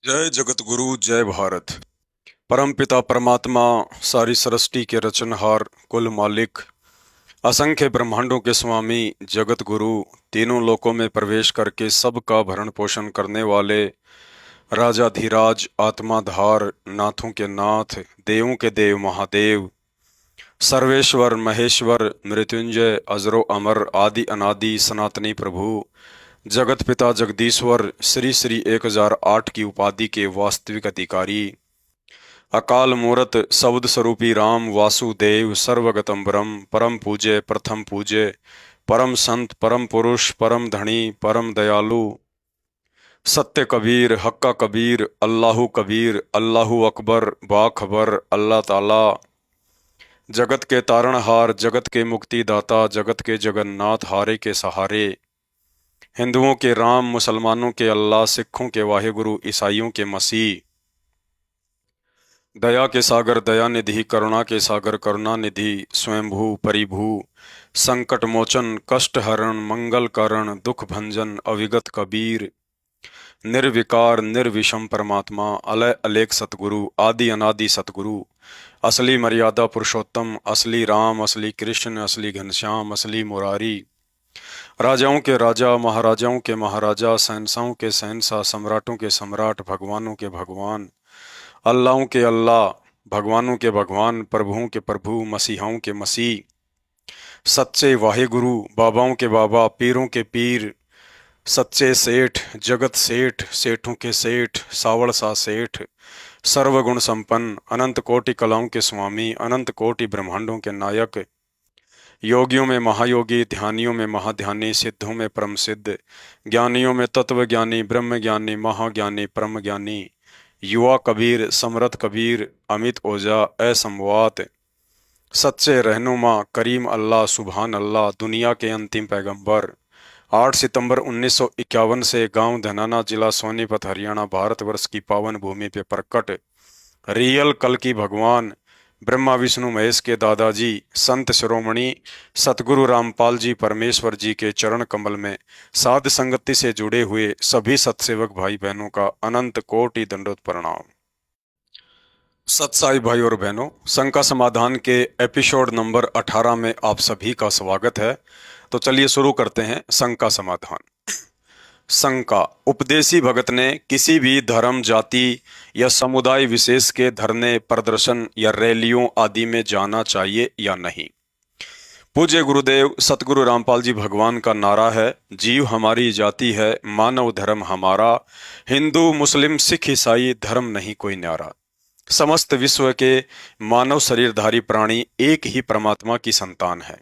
जय जगत गुरु जय भारत। परम पिता परमात्मा, सारी सृष्टि के रचनहार, कुल मालिक, असंख्य ब्रह्मांडों के स्वामी, जगत गुरु, तीनों लोकों में प्रवेश करके सबका भरण पोषण करने वाले, राजाधिराज, आत्माधार, नाथों के नाथ, देवों के देव महादेव, सर्वेश्वर महेश्वर, मृत्युंजय, अजरो अमर, आदि अनादि सनातनी प्रभु, जगत पिता जगदीश्वर, श्री श्री 1008 की उपाधि के वास्तविक अधिकारी, अकाल मूरत शब्द स्वरूपी राम वासुदेव, सर्वगतम ब्रह्म, परम पूज्य, प्रथम पूज्य, परम संत, परम पुरुष, परम धनी, परम दयालु, सत्य कबीर, हक्का कबीर, अल्लाहु कबीर, अल्लाहु अकबर, बाखबर, अल्लाह ताला, जगत के तारणहार, जगत के मुक्तिदाता, जगत के जगन्नाथ, हारे के सहारे, हिंदुओं के राम, मुसलमानों के अल्लाह, सिखों के वाहेगुरु, ईसाइयों के मसीह, दया के सागर दया निधि, करुणा के सागर करुणा निधि, स्वयंभू परिभू, संकट मोचन, कष्ट हरण, मंगल कारण, दुख भंजन, अविगत कबीर, निर्विकार निर्विषम परमात्मा, अलय अलेख सतगुरु, आदि अनादि सतगुरु, असली मर्यादा पुरुषोत्तम, असली राम, असली कृष्ण, असली घनश्याम, असली मुरारी, राजाओं के राजा, महाराजाओं के महाराजा, शहंशाहों के शहंशाह, सम्राटों के सम्राट, भगवानों के भगवान, अल्लाहों के अल्लाह, भगवानों के भगवान, प्रभुओं के प्रभु, मसीहाओं के मसीह, सच्चे वाहेगुरु, बाबाओं के बाबा, पीरों के पीर, सच्चे सेठ, जगत सेठ, सेठों के सेठ, सावड़ सा सेठ, सर्वगुण संपन्न, अनंत कोटि कलाओं के स्वामी, अनंत कोटि ब्रह्मांडों के नायक, योगियों में महायोगी, ध्यानियों में महाध्यानी, सिद्धों में परम सिद्ध, ज्ञानियों में तत्व ज्ञानी, ब्रह्म ज्ञानी, महाज्ञानी, परम ज्ञानी, युवा कबीर, समरथ कबीर, अमित ओझा, असंवात, सच्चे रहनुमा, करीम अल्लाह, सुभान अल्लाह, दुनिया के अंतिम पैगंबर, 8 सितंबर 1951 से गांव धनाना, जिला सोनीपत, हरियाणा, भारतवर्ष की पावन भूमि पे प्रकट रियल कल की भगवान, ब्रह्मा विष्णु महेश के दादाजी, संत शिरोमणि सतगुरु रामपाल जी परमेश्वर जी के चरण कमल में साध संगति से जुड़े हुए सभी सत्सेवक भाई बहनों का अनंत कोटि दंडोत प्रणाम। सत्साई भाई और बहनों, शंका समाधान के एपिसोड नंबर 18 में आप सभी का स्वागत है। तो चलिए शुरू करते हैं शंका समाधान। शंका: उपदेशी भगत ने किसी भी धर्म, जाति या समुदाय विशेष के धरने, प्रदर्शन या रैलियों आदि में जाना चाहिए या नहीं? पूज्य गुरुदेव सतगुरु रामपाल जी भगवान का नारा है, जीव हमारी जाति है, मानव धर्म हमारा, हिंदू मुस्लिम सिख ईसाई धर्म नहीं कोई न्यारा। समस्त विश्व के मानव शरीरधारी प्राणी एक ही परमात्मा की संतान है।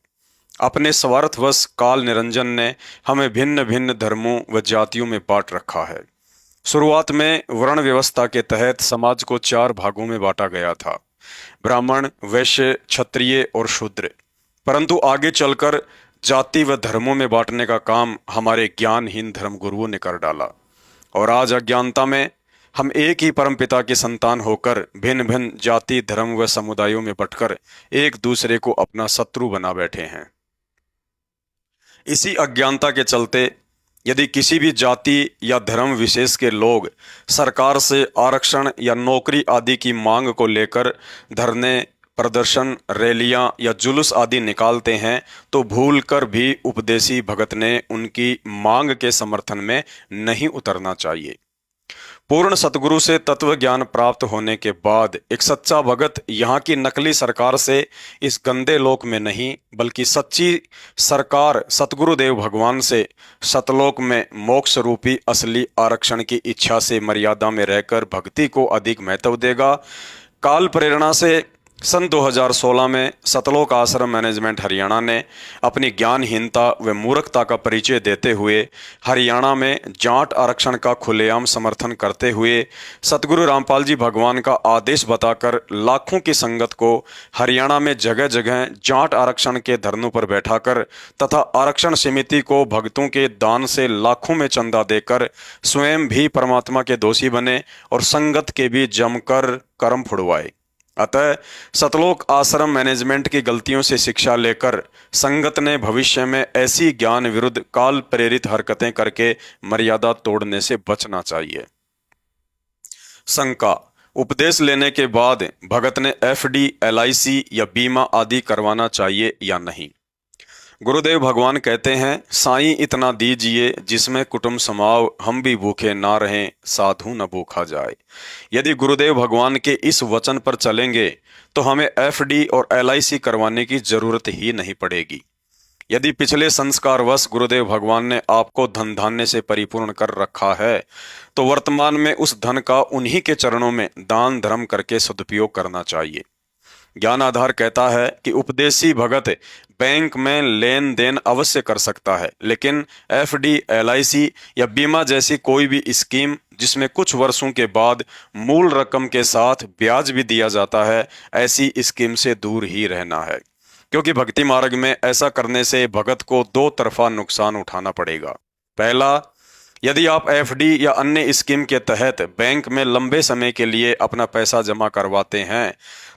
अपने स्वार्थवश काल निरंजन ने हमें भिन्न भिन्न धर्मों व जातियों में बांट रखा है। शुरुआत में वर्ण व्यवस्था के तहत समाज को 4 भागों में बांटा गया था: ब्राह्मण, वैश्य, क्षत्रिय और शूद्र। परंतु आगे चलकर जाति व धर्मों में बांटने का काम हमारे ज्ञानहीन धर्मगुरुओं ने कर डाला और आज अज्ञानता में हम एक ही परम पिता की संतान होकर भिन्न भिन्न जाति, धर्म व समुदायों में बंटकर एक दूसरे को अपना शत्रु बना बैठे हैं। इसी अज्ञानता के चलते यदि किसी भी जाति या धर्म विशेष के लोग सरकार से आरक्षण या नौकरी आदि की मांग को लेकर धरने, प्रदर्शन, रैलियां या जुलूस आदि निकालते हैं तो भूलकर भी उपदेशी भगत ने उनकी मांग के समर्थन में नहीं उतरना चाहिए। पूर्ण सतगुरु से तत्व ज्ञान प्राप्त होने के बाद एक सच्चा भगत यहाँ की नकली सरकार से इस गंदे लोक में नहीं बल्कि सच्ची सरकार सतगुरुदेव भगवान से सतलोक में मोक्ष रूपी असली आरक्षण की इच्छा से मर्यादा में रहकर भक्ति को अधिक महत्व देगा। काल प्रेरणा से सन 2016 में सतलोक आश्रम मैनेजमेंट हरियाणा ने अपनी ज्ञानहीनता व मूर्खता का परिचय देते हुए हरियाणा में जाट आरक्षण का खुलेआम समर्थन करते हुए सतगुरु रामपाल जी भगवान का आदेश बताकर लाखों की संगत को हरियाणा में जगह जगह जाट आरक्षण के धरनों पर बैठाकर तथा आरक्षण समिति को भक्तों के दान से लाखों में चंदा देकर स्वयं भी परमात्मा के दोषी बने और संगत के भी जमकर कर्म फुड़वाए। अतः सतलोक आश्रम मैनेजमेंट की गलतियों से शिक्षा लेकर संगत ने भविष्य में ऐसी ज्ञान विरुद्ध काल प्रेरित हरकतें करके मर्यादा तोड़ने से बचना चाहिए। शंका। उपदेश लेने के बाद भगत ने एफडी, एलआईसी या बीमा आदि करवाना चाहिए या नहीं। गुरुदेव भगवान कहते हैं, साईं इतना दीजिए जिसमें कुटुंब समाव, हम भी भूखे ना रहें, साधु न भूखा जाए। यदि गुरुदेव भगवान के इस वचन पर चलेंगे तो हमें एफडी और एलआईसी करवाने की जरूरत ही नहीं पड़ेगी। यदि पिछले संस्कारवश गुरुदेव भगवान ने आपको धन धान्य से परिपूर्ण कर रखा है तो वर्तमान में उस धन का उन्हीं के चरणों में दान धर्म करके सदुपयोग करना चाहिए। ज्ञान आधार कहता है कि उपदेशी भगत बैंक में लेन देन अवश्य कर सकता है, लेकिन एफडी, एलआईसी या बीमा जैसी कोई भी स्कीम जिसमें कुछ वर्षों के बाद मूल रकम के साथ ब्याज भी दिया जाता है, ऐसी स्कीम से दूर ही रहना है, क्योंकि भक्ति मार्ग में ऐसा करने से भगत को दो तरफा नुकसान उठाना पड़ेगा। पहला, यदि आप एफडी या अन्य स्कीम के तहत बैंक में लंबे समय के लिए अपना पैसा जमा करवाते हैं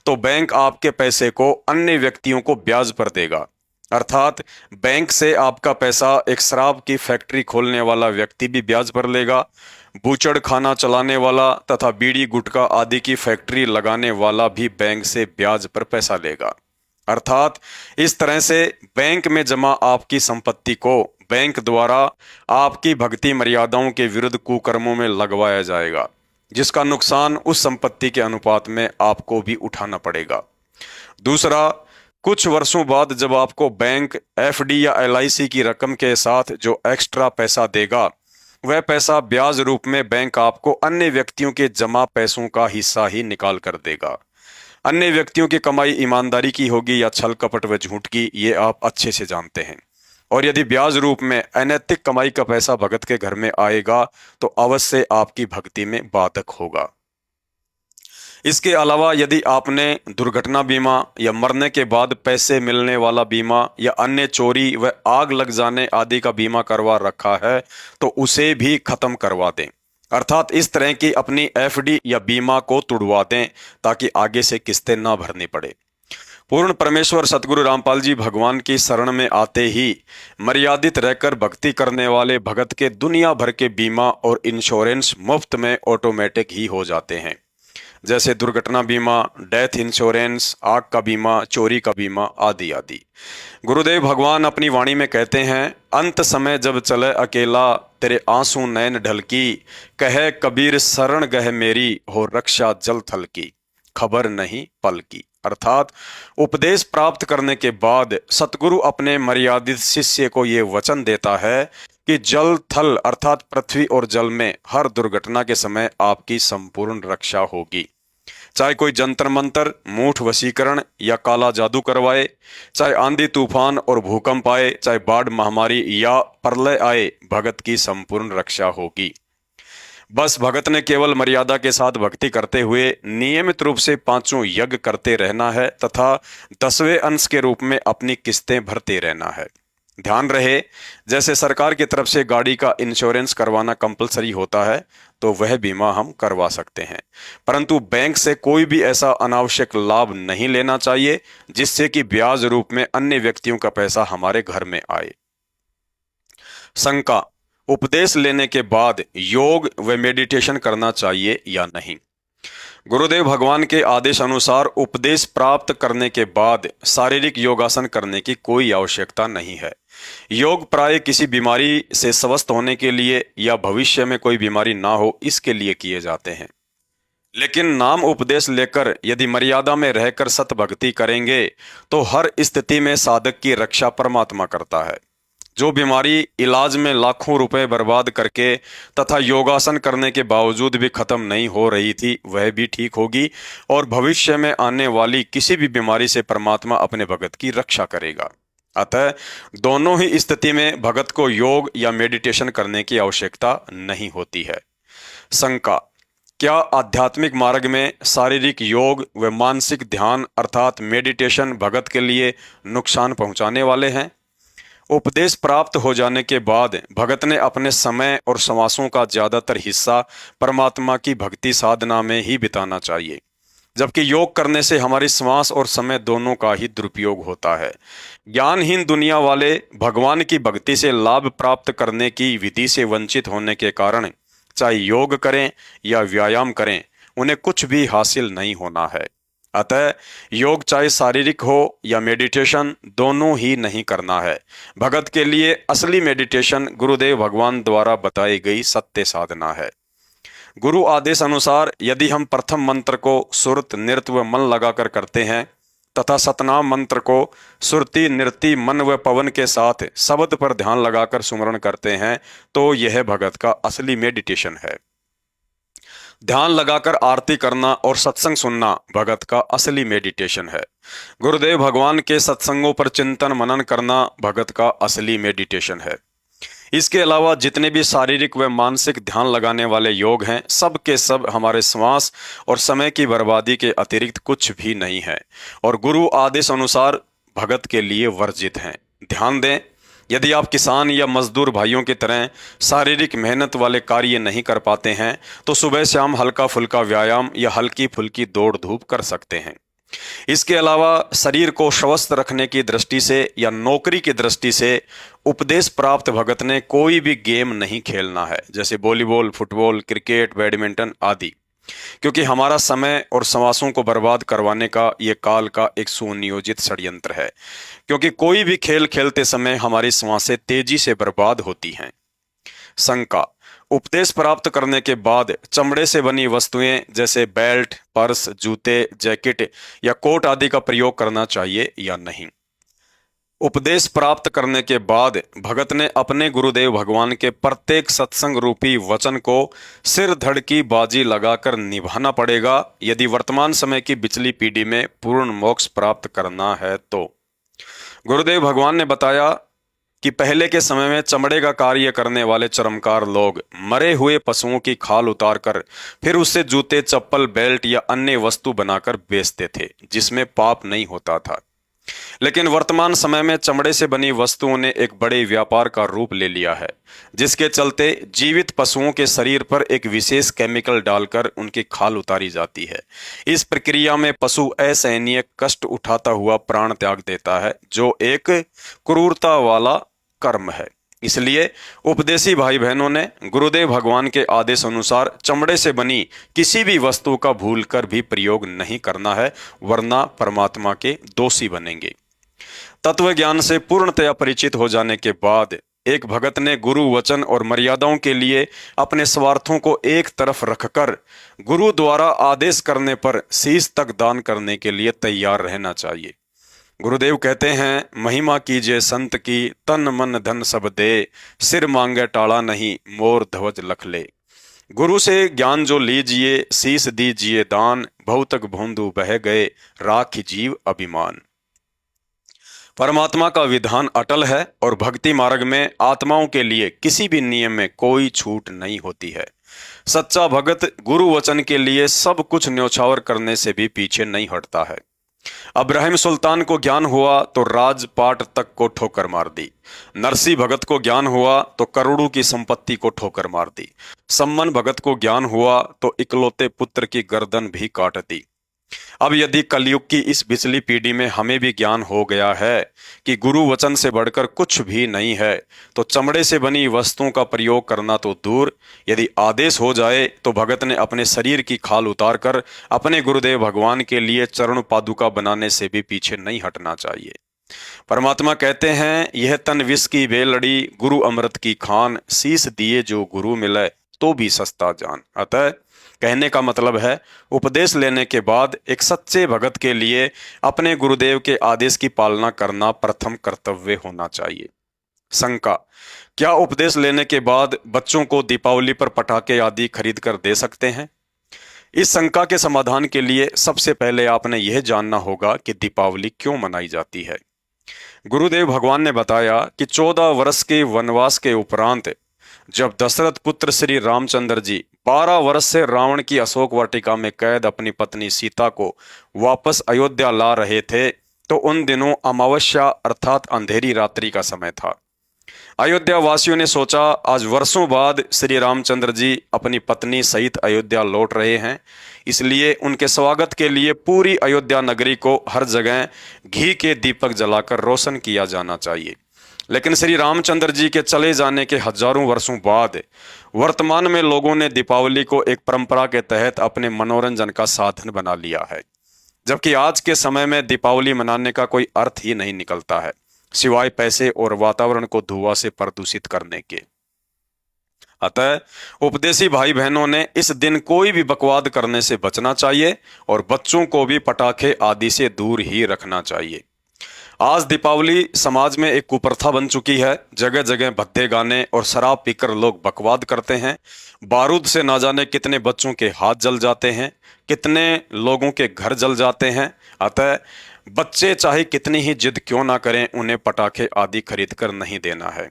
तो बैंक आपके पैसे को अन्य व्यक्तियों को ब्याज पर देगा। अर्थात बैंक से आपका पैसा एक शराब की फैक्ट्री खोलने वाला व्यक्ति भी ब्याज पर लेगा, बूचड़ खाना चलाने वाला तथा बीड़ी गुटखा आदि की फैक्ट्री लगाने वाला भी बैंक से ब्याज पर पैसा लेगा। अर्थात इस तरह से बैंक में जमा आपकी संपत्ति को बैंक द्वारा आपकी भक्ति मर्यादाओं के विरुद्ध कुकर्मों में लगवाया जाएगा, जिसका नुकसान उस संपत्ति के अनुपात में आपको भी उठाना पड़ेगा। दूसरा, कुछ वर्षों बाद जब आपको बैंक एफडी या एलआईसी की रकम के साथ जो एक्स्ट्रा पैसा देगा, वह पैसा ब्याज रूप में बैंक आपको अन्य व्यक्तियों के जमा पैसों का हिस्सा ही निकाल कर देगा। अन्य व्यक्तियों की कमाई ईमानदारी की होगी या छल कपट व झूठ की, ये आप अच्छे से जानते हैं। और यदि ब्याज रूप में अनैतिक कमाई का पैसा भगत के घर में आएगा तो अवश्य आपकी भक्ति में बाधक होगा। इसके अलावा यदि आपने दुर्घटना बीमा या मरने के बाद पैसे मिलने वाला बीमा या अन्य चोरी व आग लग जाने आदि का बीमा करवा रखा है तो उसे भी खत्म करवा दें। अर्थात इस तरह की अपनी एफडी या बीमा को तुड़वा दें ताकि आगे से किस्तें ना भरनी पड़े। पूर्ण परमेश्वर सतगुरु रामपाल जी भगवान की शरण में आते ही मर्यादित रहकर भक्ति करने वाले भगत के दुनिया भर के बीमा और इंश्योरेंस मुफ्त में ऑटोमेटिक ही हो जाते हैं, जैसे दुर्घटना बीमा, डेथ इंश्योरेंस, आग का बीमा, चोरी का बीमा आदि आदि। गुरुदेव भगवान अपनी वाणी में कहते हैं, अंत समय जब चले अकेला, तेरे आंसू नैन ढलकी, कहे कबीर शरण गह मेरी, हो रक्षा जल थल की, खबर नहीं पल की। अर्थात उपदेश प्राप्त करने के बाद सतगुरु अपने मर्यादित शिष्य को ये वचन देता है कि जल थल अर्थात पृथ्वी और जल में हर दुर्घटना के समय आपकी संपूर्ण रक्षा होगी। चाहे कोई जंतर मंतर, मूठ वशीकरण या काला जादू करवाए, चाहे आंधी तूफान और भूकंप आए, चाहे बाढ़ महामारी या प्रलय आए, भगत की संपूर्ण रक्षा होगी। बस भगत ने केवल मर्यादा के साथ भक्ति करते हुए नियमित रूप से पांचों यज्ञ करते रहना है तथा 10वें अंश के रूप में अपनी किस्तें भरते रहना है। ध्यान रहे, जैसे सरकार की तरफ से गाड़ी का इंश्योरेंस करवाना कंपलसरी होता है तो वह बीमा हम करवा सकते हैं, परंतु बैंक से कोई भी ऐसा अनावश्यक लाभ नहीं लेना चाहिए जिससे कि ब्याज रूप में अन्य व्यक्तियों का पैसा हमारे घर में आए। शंका। उपदेश लेने के बाद योग व मेडिटेशन करना चाहिए या नहीं। गुरुदेव भगवान के आदेश अनुसार उपदेश प्राप्त करने के बाद शारीरिक योगासन करने की कोई आवश्यकता नहीं है। योग प्राय किसी बीमारी से स्वस्थ होने के लिए या भविष्य में कोई बीमारी ना हो इसके लिए किए जाते हैं, लेकिन नाम उपदेश लेकर यदि मर्यादा में रहकर सत भक्ति करेंगे तो हर स्थिति में साधक की रक्षा परमात्मा करता है। जो बीमारी इलाज में लाखों रुपए बर्बाद करके तथा योगासन करने के बावजूद भी खत्म नहीं हो रही थी वह भी ठीक होगी और भविष्य में आने वाली किसी भी बीमारी से परमात्मा अपने भगत की रक्षा करेगा। अतः दोनों ही स्थिति में भगत को योग या मेडिटेशन करने की आवश्यकता नहीं होती है। शंका। क्या आध्यात्मिक मार्ग में शारीरिक योग व मानसिक ध्यान अर्थात मेडिटेशन भगत के लिए नुकसान पहुंचाने वाले हैं? उपदेश प्राप्त हो जाने के बाद भगत ने अपने समय और श्वासों का ज्यादातर हिस्सा परमात्मा की भक्ति साधना में ही बिताना चाहिए, जबकि योग करने से हमारी श्वास और समय दोनों का ही दुरुपयोग होता है। ज्ञानहीन दुनिया वाले भगवान की भक्ति से लाभ प्राप्त करने की विधि से वंचित होने के कारण चाहे योग करें या व्यायाम करें, उन्हें कुछ भी हासिल नहीं होना है। अतः योग चाहे शारीरिक हो या मेडिटेशन, दोनों ही नहीं करना है। भगत के लिए असली मेडिटेशन गुरुदेव भगवान द्वारा बताई गई सत्य साधना है। गुरु आदेश अनुसार यदि हम प्रथम मंत्र को सुरत नृत्य व मन लगाकर करते हैं तथा सतनाम मंत्र को सुरति नृत्य मन व पवन के साथ शब्द पर ध्यान लगाकर सुमरण करते हैं तो यह भगत का असली मेडिटेशन है। ध्यान लगाकर आरती करना और सत्संग सुनना भगत का असली मेडिटेशन है। गुरुदेव भगवान के सत्संगों पर चिंतन मनन करना भगत का असली मेडिटेशन है। इसके अलावा जितने भी शारीरिक व मानसिक ध्यान लगाने वाले योग हैं, सब के सब हमारे श्वास और समय की बर्बादी के अतिरिक्त कुछ भी नहीं है और गुरु आदेश अनुसार भगत के लिए वर्जित हैं। ध्यान दें, यदि आप किसान या मजदूर भाइयों की तरह शारीरिक मेहनत वाले कार्य नहीं कर पाते हैं तो सुबह शाम हल्का फुल्का व्यायाम या हल्की फुल्की दौड़ धूप कर सकते हैं। इसके अलावा शरीर को स्वस्थ रखने की दृष्टि से या नौकरी की दृष्टि से उपदेश प्राप्त भगत ने कोई भी गेम नहीं खेलना है, जैसे वॉलीबॉल, फुटबॉल, क्रिकेट, बैडमिंटन आदि, क्योंकि हमारा समय और श्वासों को बर्बाद करवाने का ये काल का एक सुनियोजित षड्यंत्र है। क्योंकि कोई भी खेल खेलते समय हमारी श्वासें तेजी से बर्बाद होती हैं। शंका: उपदेश प्राप्त करने के बाद चमड़े से बनी वस्तुएं जैसे बेल्ट, पर्स, जूते, जैकेट या कोट आदि का प्रयोग करना चाहिए या नहीं? उपदेश प्राप्त करने के बाद भगत ने अपने गुरुदेव भगवान के प्रत्येक सत्संग रूपी वचन को सिर धड़ की बाजी लगाकर निभाना पड़ेगा यदि वर्तमान समय की पिछली पीढ़ी में पूर्ण मोक्ष प्राप्त करना है तो। गुरुदेव भगवान ने बताया कि पहले के समय में चमड़े का कार्य करने वाले चर्मकार लोग मरे हुए पशुओं की खाल उतारकर फिर उससे जूते, चप्पल, बेल्ट या अन्य वस्तु बनाकर बेचते थे, जिसमें पाप नहीं होता था। लेकिन वर्तमान समय में चमड़े से बनी वस्तुओं ने एक बड़े व्यापार का रूप ले लिया है, जिसके चलते जीवित पशुओं के शरीर पर एक विशेष केमिकल डालकर उनकी खाल उतारी जाती है। इस प्रक्रिया में पशु असहनीय कष्ट उठाता हुआ प्राण त्याग देता है, जो एक क्रूरता वाला कर्म है। इसलिए उपदेशी भाई बहनों ने गुरुदेव भगवान के आदेश अनुसार चमड़े से बनी किसी भी वस्तु का भूलकर भी प्रयोग नहीं करना है, वरना परमात्मा के दोषी बनेंगे। तत्व ज्ञान से पूर्णतया परिचित हो जाने के बाद एक भगत ने गुरु वचन और मर्यादाओं के लिए अपने स्वार्थों को एक तरफ रखकर गुरु द्वारा आदेश करने पर शीश तक दान करने के लिए तैयार रहना चाहिए। गुरुदेव कहते हैं, महिमा कीजिए संत की, तन मन धन सब दे, सिर मांगे टाड़ा नहीं, मोर ध्वज लख ले। गुरु से ज्ञान जो लीजिए, शीस दीजिए दान, भौतक भोंदू बह गए, राख जीव अभिमान। परमात्मा का विधान अटल है और भक्ति मार्ग में आत्माओं के लिए किसी भी नियम में कोई छूट नहीं होती है। सच्चा भगत गुरु वचन के लिए सब कुछ न्योछावर करने से भी पीछे नहीं हटता है। अब्राहिम सुल्तान को ज्ञान हुआ तो राजपाट तक को ठोकर मार दी। नरसी भगत को ज्ञान हुआ तो करोड़ों की संपत्ति को ठोकर मार दी। सम्मन भगत को ज्ञान हुआ तो इकलौते पुत्र की गर्दन भी काट दी। अब यदि कलयुग की इस पिछली पीढ़ी में हमें भी ज्ञान हो गया है कि गुरु वचन से बढ़कर कुछ भी नहीं है, तो चमड़े से बनी वस्तुओं का प्रयोग करना तो दूर, यदि आदेश हो जाए तो भगत ने अपने शरीर की खाल उतारकर अपने गुरुदेव भगवान के लिए चरण पादुका बनाने से भी पीछे नहीं हटना चाहिए। परमात्मा कहते हैं, यह तन विष की बेलड़ी, गुरु अमृत की खान, शीस दिए जो गुरु मिले तो भी सस्ता जान। अतः कहने का मतलब है, उपदेश लेने के बाद एक सच्चे भगत के लिए अपने गुरुदेव के आदेश की पालना करना प्रथम कर्तव्य होना चाहिए। शंका: क्या उपदेश लेने के बाद बच्चों को दीपावली पर पटाखे आदि खरीद कर दे सकते हैं? इस शंका के समाधान के लिए सबसे पहले आपने यह जानना होगा कि दीपावली क्यों मनाई जाती है। गुरुदेव भगवान ने बताया कि 14 वर्ष के वनवास के उपरांत जब दशरथ पुत्र श्री रामचंद्र जी 12 वर्ष से रावण की अशोक वाटिका में कैद अपनी पत्नी सीता को वापस अयोध्या ला रहे थे, तो उन दिनों अमावस्या अर्थात अंधेरी रात्रि का समय था। अयोध्या वासियों ने सोचा, आज वर्षों बाद श्री रामचंद्र जी अपनी पत्नी सहित अयोध्या लौट रहे हैं, इसलिए उनके स्वागत के लिए पूरी अयोध्या नगरी को हर जगह घी के दीपक जलाकर रोशन किया जाना चाहिए। लेकिन श्री रामचंद्र जी के चले जाने के हजारों वर्षों बाद वर्तमान में लोगों ने दीपावली को एक परंपरा के तहत अपने मनोरंजन का साधन बना लिया है, जबकि आज के समय में दीपावली मनाने का कोई अर्थ ही नहीं निकलता है सिवाय पैसे और वातावरण को धुआं से प्रदूषित करने के। अतः उपदेशी भाई बहनों ने इस दिन कोई भी बकवाद करने से बचना चाहिए और बच्चों को भी पटाखे आदि से दूर ही रखना चाहिए। आज दीपावली समाज में एक कुप्रथा बन चुकी है। जगह जगह भद्दे गाने और शराब पीकर लोग बकवाद करते हैं। बारूद से ना जाने कितने बच्चों के हाथ जल जाते हैं, कितने लोगों के घर जल जाते हैं। अतः बच्चे चाहे कितनी ही जिद क्यों ना करें, उन्हें पटाखे आदि खरीद कर नहीं देना है।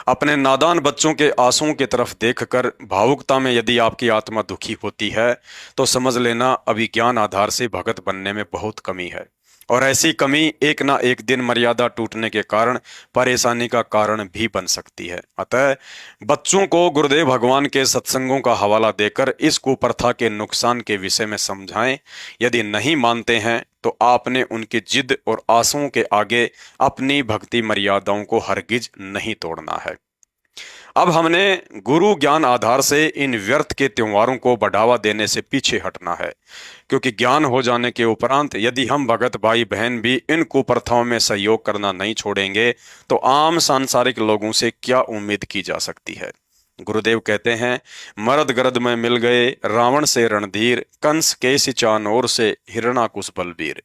अपने नादान बच्चों के आंसुओं की तरफ देखकर भावुकता में यदि आपकी आत्मा दुखी होती है तो समझ लेना अभिज्ञान आधार से भगत बनने में बहुत कमी है, और ऐसी कमी एक ना एक दिन मर्यादा टूटने के कारण परेशानी का कारण भी बन सकती है। अतः बच्चों को गुरुदेव भगवान के सत्संगों का हवाला देकर इस कुप्रथा के नुकसान के विषय में समझाएं। यदि नहीं मानते हैं तो आपने उनकी जिद और आशाओं के आगे अपनी भक्ति मर्यादाओं को हरगिज नहीं तोड़ना है। अब हमने गुरु ज्ञान आधार से इन व्यर्थ के त्योहारों को बढ़ावा देने से पीछे हटना है, क्योंकि ज्ञान हो जाने के उपरांत यदि हम भगत भाई बहन भी इन कुप्रथाओं में सहयोग करना नहीं छोड़ेंगे तो आम सांसारिक लोगों से क्या उम्मीद की जा सकती है। गुरुदेव कहते हैं, मरद गरद में मिल गए रावण से रणधीर, कंस केसी चानोर से हिरणाकुश बलबीर।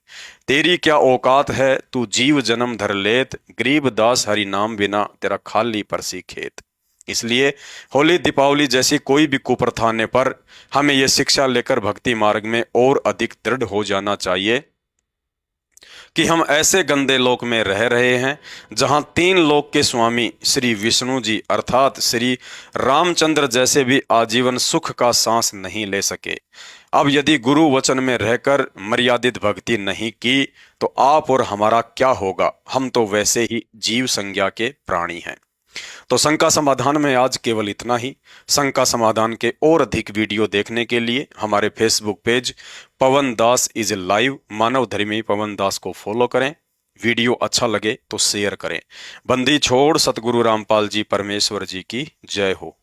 तेरी क्या औकात है तू जीव जन्म धर लेत, गरीब दास हरि नाम बिना तेरा खाली परसी खेत। इसलिए होली दीपावली जैसी कोई भी कुप्रथा आने पर हमें यह शिक्षा लेकर भक्ति मार्ग में और अधिक दृढ़ हो जाना चाहिए कि हम ऐसे गंदे लोक में रह रहे हैं जहां तीन लोक के स्वामी श्री विष्णु जी अर्थात श्री रामचंद्र जैसे भी आजीवन सुख का सांस नहीं ले सके। अब यदि गुरु वचन में रहकर मर्यादित भक्ति नहीं की तो आप और हमारा क्या होगा। हम तो वैसे ही जीव संज्ञा के प्राणी हैं। तो शंका समाधान में आज केवल इतना ही। शंका समाधान के और अधिक वीडियो देखने के लिए हमारे Facebook page Pawan Das is live Manav Dharmi Pawan दास को फॉलो करें। वीडियो अच्छा लगे तो शेयर करें। बंदी छोड़ सतगुरु रामपाल जी परमेश्वर जी की जय हो।